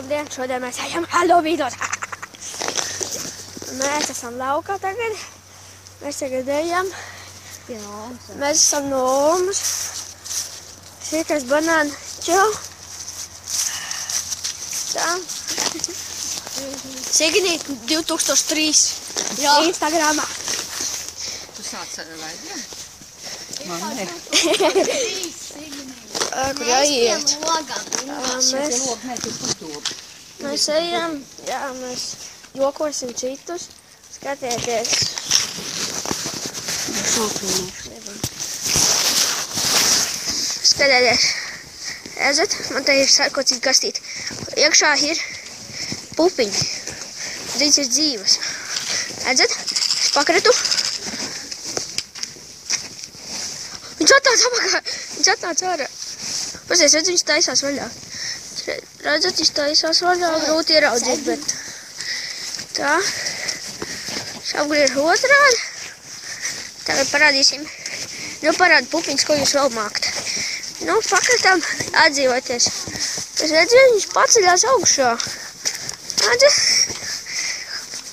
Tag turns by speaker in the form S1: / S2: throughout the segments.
S1: Šodien mēs ejam Halloweenos. Mēs esam laukā tagad. Mēs tagad ejam. Mēs esam no Olmas. Šitais banāna čau. Tā. Signīt 2003. Jā. Instagramā.
S2: Tu sāc ar vajadzēm?
S3: Man ne.
S1: Kur jāiet? Mēs ejam, jā, mēs jokosim citus. Skatieties. Skatieties. Redzat, man te ir sarkocīga kastīte. Iekšā ir pupiņi. Viņas ir dzīves. Redzat? Es pakretu. Viņš atnāca apakā. Viņš atnāca ārā. Pasies, redz, viņš taisās vaļā. Redzat, viņš taisās vaļā. Grūti ieraudzīt, bet tā. Apgriež otrādi. Tagad parādīsim. Nu, parāda pupiņas, ko jūs vēl mākat. Nu, pakretam atdzīvoties. Es redzu, viņš paceļās augšā. Redzi?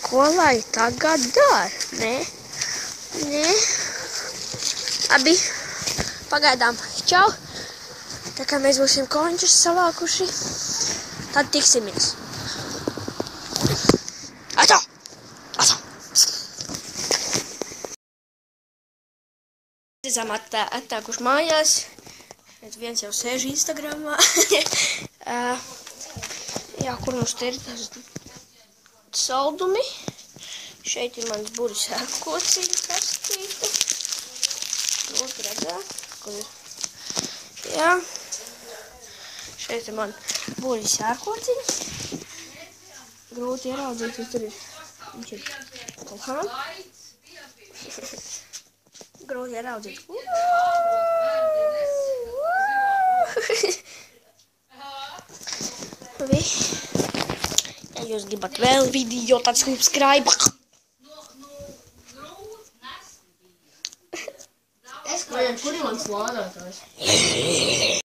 S1: Ko lai tagad dara? Nē. Nē. Abi. Pagaidām. Čau. Tā kā mēs būsim končus savākuši, tad tiksimies. Atā! Atā! Esam attākuši mājās. Šeit viens jau sēž Instagramā. Jā, kur mums te ir tas saldumi. Šeit ir mans buris ērkociņu kastīte. Lūk, redzēt, kur ir. Jā. Šeit ir man buris ērkociņš. Grūti ieraudzīt, jo tur ir. Viņš ir kolhām. Grūti ieraudzīt. Ja jūs gribat vēl video, tad subscribe.
S3: Vai, kur ir mans lādētājs?